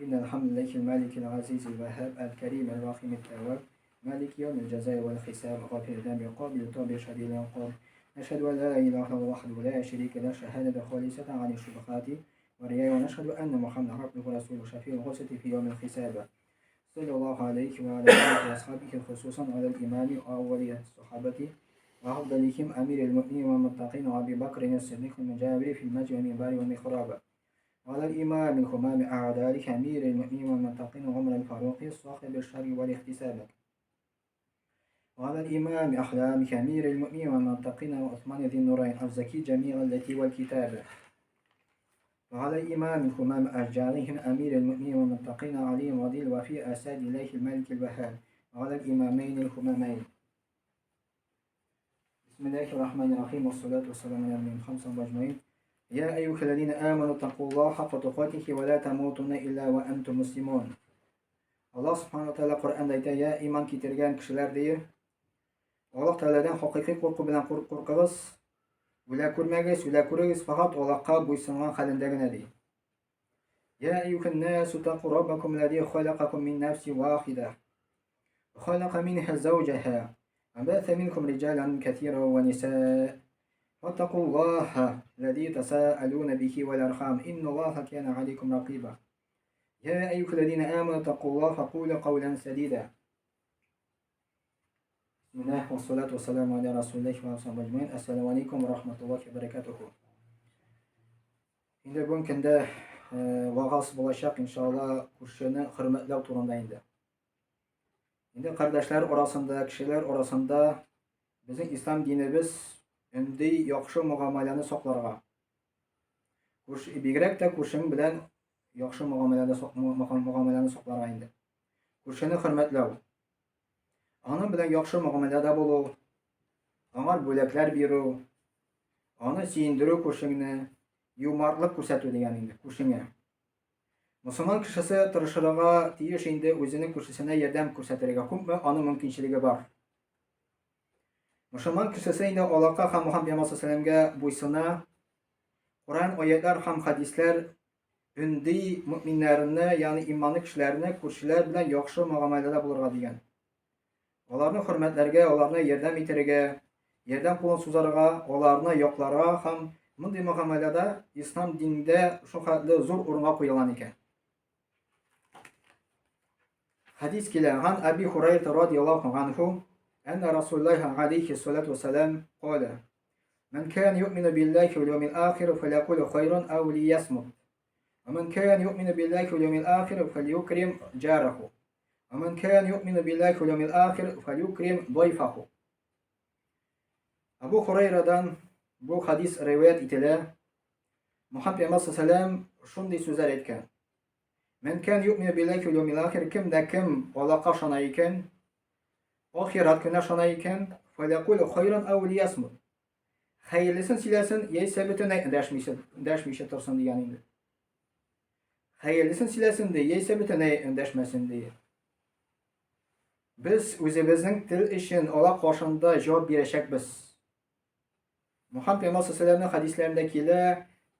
إن الحمد لله الملك العزيز الوهاب الكريم الرحيم التواب مالك يوم الجزاء والحساب غافر الذنب قابل التوب شديد العقاب نشهد أن لا إله إلا الله وحده لا شريك له شهادة خالصة عن الشبهات والرياء ونشهد أن محمدا عبده ورسوله شفيع الغرسة في يوم الحساب صلى الله عليه وعلى آله وأصحابه خصوصا على الإمام أول الصحابة وأفضلهم أمير المؤمنين والمتقين أبي بكر الصديق المجاور في المجمع المنبر والمحراب وعلى الإمام الخمام أعداء أمير المؤمنين والمتقين عمر الفاروق صاحب الشر والاحتساب وعلى الإمام أحلام أمير المؤمنين والمتقين وعثمان ذي النورين الزكي جميع التي والكتاب وعلى الإمام الخمام أشجارهم أمير المؤمنين والمتقين علي وضيل وفي أساد الله الملك الوهاب وعلى الإمامين الخمامين بسم الله الرحمن الرحيم والصلاة والسلام على النبي محمد أجمعين يا أيها الذين آمنوا اتقوا الله حق تقاته ولا تموتن إلا وأنتم مسلمون. Allah subhanahu teala Kur'an'da aytadi, ya iman keltirgan kishilar deydi. Alloh taoladan haqiqiy qo'rquv bilan qo'rqingiz. Ular ko'rmagingiz, ular ko'ringiz, faqat Allohga bo'ysungan qalindagina deydi. Ya ayyuhan nasu taqu robbakum alladhi khalaqakum min nafsin wahida wa khalaqa minha zawjaha wa batha minkum rijalan kathiran wa nisaa. واتقوا الله الذي تساءلون به والأرحام إن الله كان عليكم رقيبا يا أيها الذين آمنوا اتقوا الله وقولوا قولا سديدا. بسم الله والصلاة والسلام على رسول الله وصحبه أجمعين. السلام عليكم ورحمة الله وبركاته. Şimdi bugün kende vaaz olacak inşallah kurşunu hürmetler turundaydı. Şimdi kardeşler arasında, kişiler arasında bizim İslam dinimiz ündiy yaxshi muomalani saqlarga. Bigrak da qo'shin bilan yaxshi muomalani saqlarga endi. Qo'shini hurmatlaw. Onun bilan yaxshi muomalada bo'luv. Аңар bo'laklar beru. Аны siyindiru qo'shinni, yumarlik ko'rsatuv degan endi qo'shinga. Musulmon kishisi tirishirga tiyish endi o'zining qo'shisine yordam ko'rsatishiga ko'pmi uni mumkinchiligi bor. Müslüman kişisi indi Allah'a ham Muhammed sallallahu aleyhi ve sellem'e buysuna, Kur'an ayetler ham hadisler ündi müminlerini yani imanlı kişilerini kurşiler bilen yaxşı muamelede bulurga diyen. Onlarını hürmetlerge, onlarını yerden bitirge, yerden kulun suzarga, onlarını yoklarga ham bunday muamelede İslam dininde şu kadar zor uruna koyulan iken. Hadis kilen Abi Hureyre radıyallahu anhu أن رسول الله عليه الصلاة والسلام قال من كان يؤمن بالله واليوم الآخر فليقل خيرا أو ليصمت ومن كان يؤمن بالله واليوم الآخر فليكرم جاره ومن كان يؤمن بالله واليوم الآخر فليكرم ضيفه. Abu Hureyre'den bu hadis rivayet itiler. Muhammed sallallahu aleyhi ve sellem şunday sözler etken. Men kan yu'minu billahi vel yevmil ahir kimde kim Allah'a şanayken ahiret günü şanayken فَلَقُلْ خَيْرًا اَوْ لِيَسْمُدْ hayırlısın silesin, yeyse bütüne deşmişe dursun diye yani. Hayırlısın silesin diye, yeyse bütüne deşmesin diye. Biz özümüzün dil için Allah karşında cevap verecek biz. Muhammed sallallahu aleyhi ve sellem'in hadislerindeki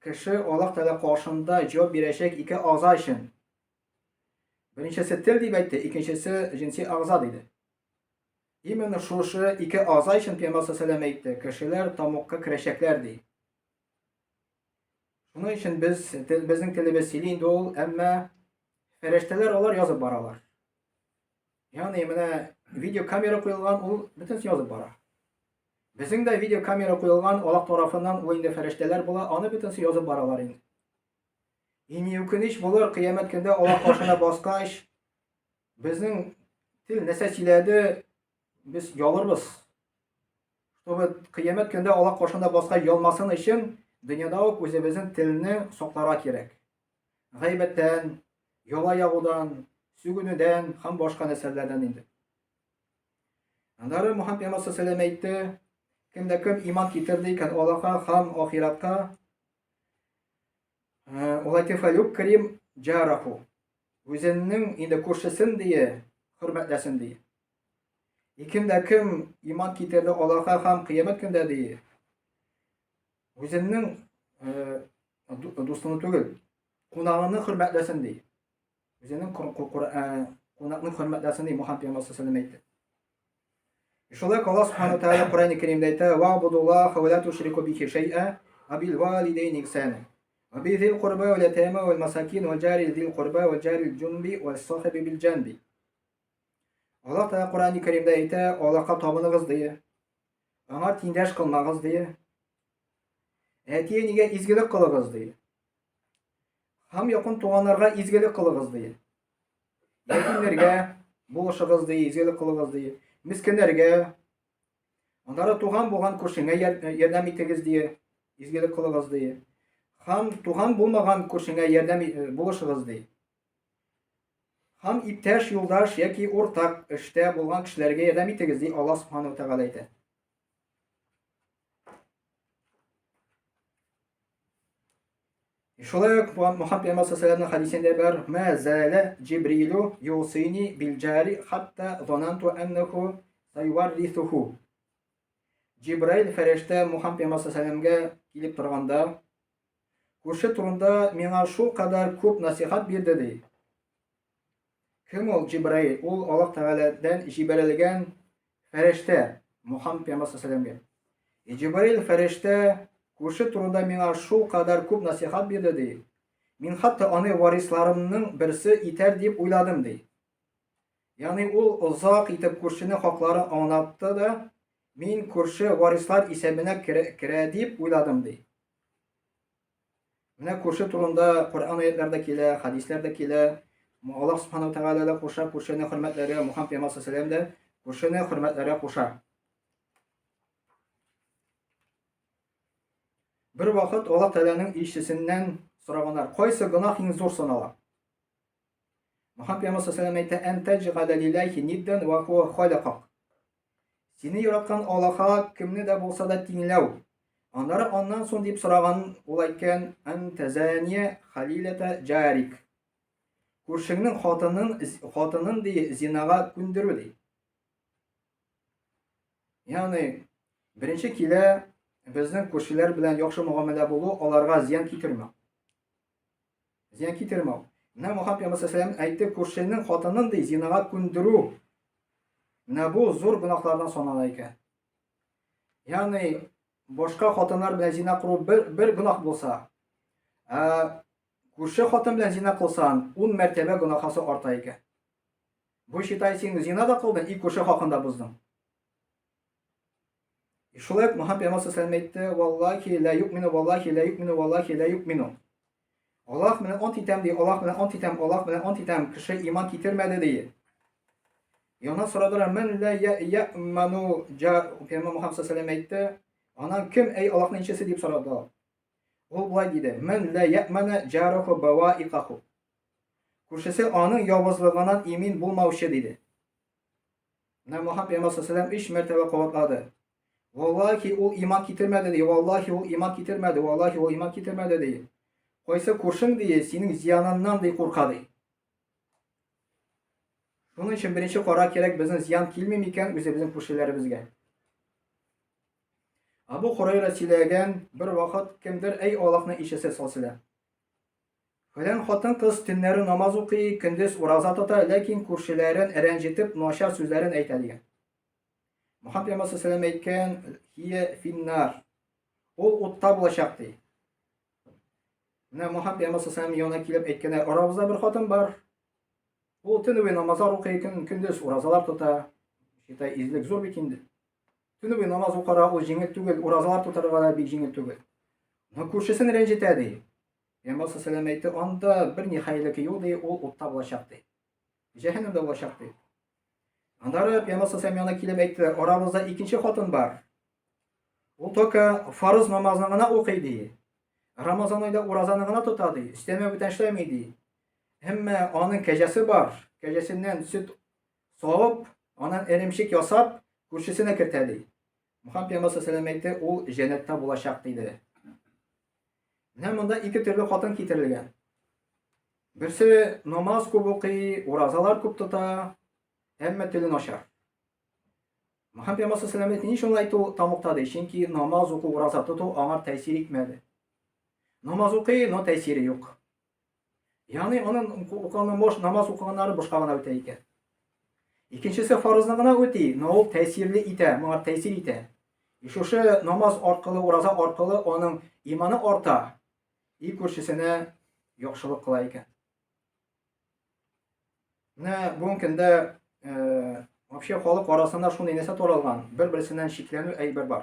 kişi Allah Teala karşında cevap verecek iki ağza için. Birincisi dil deyip etti, ikincisi cinsi ağza dedi. İmенно şu iki ağza için Peygamber sallallahu aleyhi ve sellem etti. Kişiler tamukka kireşeklerdi. Şunun için bizim dilimiz silindi ol, ama ferişteler olar yazıp baralar. Yani video kamera koyulgan ol, bütün yazıp bara. Bizim de video kamera koyulgan Allah tarafından o indi ferişteler bula, onu bütün yazıp baralar indi. İni yükün iş bulur, kıyamet günde Allah karşına başka iş. Bizim dil nesesiyledi, biz yalırız. Kıyamet günde Allah karşında başka yalmasın için dünyada o özümüzün dilini saklara gerek. Gıybetten, yola yağudan, sügünüden, hem başka nesillerden indi. Onları Muhammed sallallahu aleyhi ve sellem etti. Kimde kim iman getirdiyken Allah'a hem ahirette olaytı felukrim carahu. Özünün indi kurşusun diye, hürmetlesin diye. Kimde kim iman getirdi Allah'a hem kıyamet günde diye. Özünün dostunu tugul, konağını hürmetlesin diye. Özünün konaklık hürmetlesin diye Muhammed Peygamber sallallahu aleyhi ve sellem aytdı. Şolak Allah subhanahu teala Kur'an-ı Kerim'de aytdı: "Va'budullaha ve la tuşriku bihi şey'en ve bil valideyni ihsana. Ve bi zil kurba ve yetama ve masakin ve cari zil kurba ve cari cunbi ve sahibi bil canbi." Allah Teala Kur'an-ı Kerim'de aytdı: "Allah'a tapınıгыз" diye. Ona tindaş kılmağız diye. Etiyenige izgilik kılığız diye. Ham yakın tuğanlarga izgilik kılığız diye. Yetimlerge buluşığız diye, izgilik kılığız diye. Miskinlerge onlara tuğan bulgan kurşuna yardım etiniz diye, izgilik kılığız diye. Ham tuğan bulmagan kurşuna yardım buluşığız diye. Ham iptaş yoldaş yaki ortak işte bulgan kişilerge yardım etiniz diye Allah subhanahu teala aytdı. Şolak Muhammed Peygamber sallallahu aleyhi ve sellem hadisinde var: "Ma zale Cibrilu yusini bil cari hatta zanantu ennehu sayuvarrithuhu." Cibril ferişte Muhammed Peygamber sallallahu aleyhi ve sellem'ge gelip turganda "Kurşu turunda mena şu kadar köp nasihat berdi" dedi. Kim ol Cibril? Ol Allah Teala'dan jiberilgen ferişte Muhammed Peygamber sallallahu aleyhi ve sellem'ge. Cibril ferişte kurşu turunda mena şu kadar köp nasihat berdi dedi. Min hatta onu varislarımның birisi iter deyip oyladım dedi. Yani o uzak itip kurşunu hakları anlattı da min kurşu varislar isebine kire deyip oyladım dedi. Mine kurşu turunda Kur'an ayetlerdekiler, hadislerdekiler Allah subhanahu teala ile koşar kurşunu hürmetleri Muhammed Peygamber sallallahu aleyhi ve sellem de kurşunu hürmetleri koşar. Bir vakit Allah Teala'nın işçisinden soraganlar, "Qaysı günahın zor sanala?" Muhammed Peygamber sallallahu aleyhi ve sellem aytdı: "En tec'ale lillahi nidden ve huve halakak." Seni yaratkan Allah'a kimni de bolsa da tinlev. Onları ondan son deyip soragan olayken en tezaniye halilete carik. Kurşunun hatının diye zinaga gündürü diye. Yani birinci kile bizning kurşiler bilen yaxşı muamele bulu, onlarga ziyan kitirme. Ziyan kitirme. Ne Muhammed Peygamber sallallahu aleyhi ve sellem aytdı: "Kurşunun hatının diye zinaga gündürü." Ne bu zor günahlardan sanılayken. Yani başka hatunlar bilen zina kuru bir günah bulsa, kurşu hatun bilen zina kılsan 10 mertebe günahası artayken. Bu şitay sen zina da kıldın, ilk kurşu hakkında buzdun. Şulayıp Muhammed Peygamber sallallahu aleyhi ve sellem aytdı: "Vallahi la yu'minu, vallahi la yu'minu, vallahi la yu'minu." Allah bilen antitem diye, Allah bilen antitem, Allah bilen antitem kişi iman getirmedi diye. Yana soradılar: "Men la ya'manu Peygamber Muhammed sallallahu aleyhi ve sellem aytdı: "Anan kim ey Allah'ın elçisi?" deyip soradılar. O bulay dedi: "Men la ya'mana jaruhu bawa'iqahu." Kurşesi anın yavuzluğundan emin bulmavşı dedi. Ne Muhammed Peygamber sallallahu aleyhi ve sellem 3 mertebe kuvvetladı. Vallahi o iman getirmedi diye, vallahi o iman getirmedi, vallahi o iman getirmedi diye. Oysa kurşun diye senin ziyanından diye korkadı. Bunun için birinci korak gerek bizim ziyan kilmemiken bizim kurşilerimizge. Abu Hurayra silegen bir vakit kimdir ey Allah'ın işisi salsile. Falan hatın kız tünleri namaz okuyu, gündüz urazat ata, lakin kurşilerin erencitip naşar sözlerin eyteligen. Muhammed Peygamber sallallahu aleyhi ve sellem aytken hiye finnar. Ol utta bulaşaktı. Ne Muhammed Peygamber sallallahu aleyhi ve sellem yanına kilip aytkene, aramızda bir hatun var. O tünüvi namazlar okuyken gündüz urazalar tuta. Şitay izlik zor bikindi. Tünüvi namaz okara o jingil tügül, urazalar tutar kadar bir jingil tügül. Ne kurşesini rencitedi. Peygamber sallallahu aleyhi ve sellem aytdı: "Onda bir nihaylık yol diye o utta bulaşaktı. Cehennemde bulaşaktı." Andara Peygamber sallallahu aleyhi ve sellem yanına kilip ayttılar: "Aramızda ikinci hatun var. O toka farz namazlarına okuydu. Ramazan ayında urazanlığına tutadı. İsteme bütünleşmeydi. Hem onun kecesi var. Kecesinden süt soğup, onun erimşik yasap, kurşisine kirtedi. Muhammed Peygamber sallallahu aleyhi ve sellem o cennette bulaşaktıydı." Ne bunda iki türlü hatun getirilgen. Birisi namaz kubuki, urazalar kup tuta, hem tülün aşar. Muhammed Peygamber sallallahu aleyhi ve sellem niçin aytı tamuktadı? Çünkü namaz oku, urazat tutu ağır tesir etmedi. Namaz oku, no tesiri yok. Yani onun okunan boş namaz okuganları boşqa gana öte eken. İkincisi farzını gana öte. Ne ol tesirli ite, mağar tesir ite. Şuşu namaz arkalı, oraza arkalı onun imanı orta. İyi kurşisine yokşuluk kıla eken. Ne bu gündə вообще халык арасында шундай нәрсә таралган. Бер-берсеннән шикләнү әйбер бар.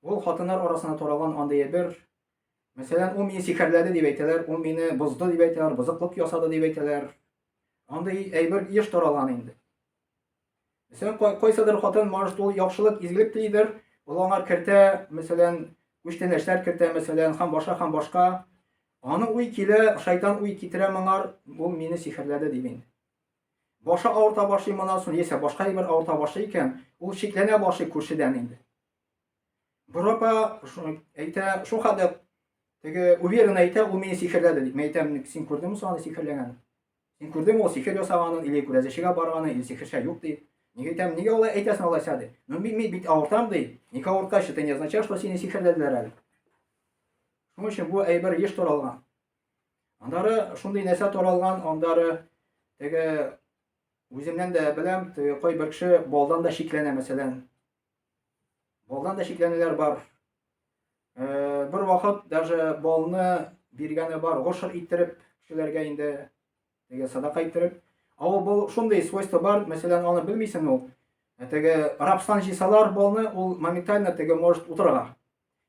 Ул хатыннар арасында таралган андай әйбер. Мәсәлән, ул мине сихерләде дип әйтәләр, ул мине бозды дип әйтәләр, бозыклык ясады дип әйтәләр. Андай әйбер еш таралган инде. Мәсәлән, кайсыдыр хатын может ул яхшылык, изгелек телидер, ул аңар кертә, мәсәлән, үчтән эшләр кертә, мәсәлән, һәм башка. Аны уй килә, шайтан уй китерә моңар, ул мине сихерләде дип инде. Башы авырта башлый монан соң, яисә башка әйбер авырта башлый икән, ул шикләнә башлый күршедән инде. Бер апа әйтә, шул хәдә теге уверен әйтә, ул мине сихерләде дип. Мен әйтәм, син күрдеңме соң аны сихерләгәнен? Син күрдеңме ул сихер ясаганын, или күрәзәчегә барганын, или сихерчә юк ди. Нигә әйтәм, нигә алай әйтәсең алайса ди. Ну мин бит авыртам ди. Нигә авырткач, это не означает, что сине сихерләделәр әле. Шуның өчен бу әйбер еш таралган. Андары шундый нәрсә таралган, андары теге үземнән дә беләм, кайбер кеше балдан да шикләнә, мәсәлән. Балдан да шикләнәләр бар. Бер вакыт даже балны биргәне бар, гошыр иттереп кешеләргә инде, теге садака иттереп. Ул бу шундый свойство бар, мәсәлән, аны белмисең ул. Теге рабстан җисалар балны, ул моментально теге может утырга.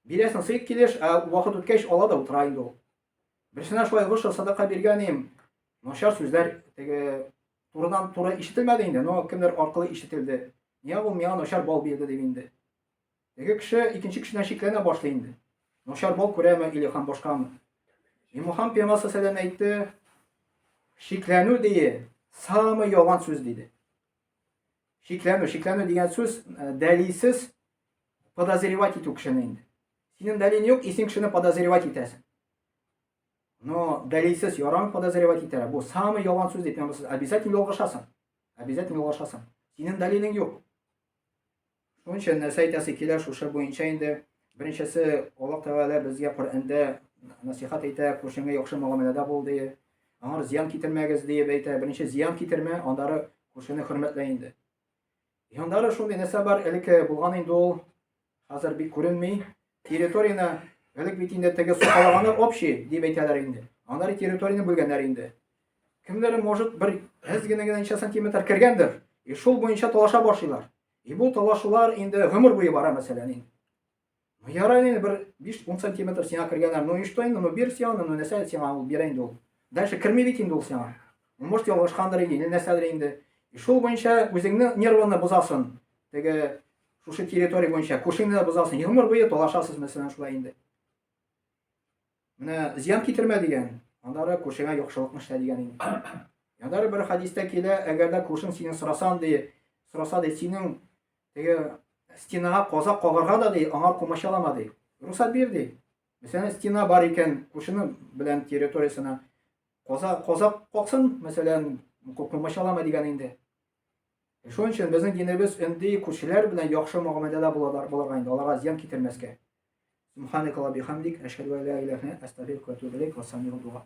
Бирәсең сыйк килеш, вакыт үткәч ала да утыра инде ул. Берсенә шулай гошыр садака биргәнем, начар сүзләр теге турыдан туры ишетелмәде инде, но кемдер аркылы ишетелде. Нигә ул миңа начар бал бирде дип инде. Теге кеше икенче кешедән шикләнә башлый инде. Начар бал күрәме или һәм башкамы? Мөхәммәд пәйгамбәр саллаллаһу алейһи әйтте, шикләнү дие, самый ялган сүз диде. Шикләнү дигән сүз дәлилсез подозревать итү кешене инде. Синең дәлилең юк, син кешене подозревать итәсең. Но дәлилсез яран подозревать итәләр. Бу самый ялган сүз дип обязательно ялгышасың. Обязательно ялгышасың. Синең дәлилең юк. Шуның өчен нәрсә әйтәсе килә шушы буенча инде. Беренчесе, Аллаһ Тәгалә безгә Коръәндә насихат итә, күршеңгә яхшы мөгамәләдә бул ди. Аңар зыян китермәгез дип әйтә. Беренче зыян китермә, андары күршене хөрмәтлә инде. Андары шундый нәрсә бар, элекке булган инде ул. Хәзер бик күренми. Территорияны элек бит инде теге сукалаганы общий дип әйтәләр инде. Андары территорияны бүлгәннәр инде. Кемдер может бер 100 сантиметр кергәндер. И шул буенча талаша башлыйлар. И бу талашулар инде гомер буе бара мәсәлән инде. Ну ярый инде бер 5-10 сантиметр сиңа кергәннәр. Ну и что инде? Ну бир сиңа, ну нәрсә сиңа ул бирә инде ул. Дальше керми бит инде ул сиңа. Может ялгышкандыр инде, нәрсәдер инде. И шул буенча үзеңне нервны бозасың. Теге шушы территория буенча күршеңне бозасың. Гомер буе талашасыз мәсәлән шулай инде. Менә зыян китермә дигән. Андары күршеңә яхшылыкны эшлә дигән инде. Андары бер хадистә килә, әгәр дә күршең синең сораса ди, синең теге стенага казак кагарга да ди, аңар кумачалама ди. Рөхсәт бир ди. Мәсәлән, стена бар икән, күршене белән территориясына казак каксын, мәсәлән, кумачалама дигән инде. Шуның өчен безнең динебез инде күршеләр белән яхшы мөгамәләдә булырга инде, аларга зыян китермәскә. Субханакалла бихамдик, әшһәдү ан ла илаһа илля анта, астагфирука ва атубу илейк, ва самигу дуа.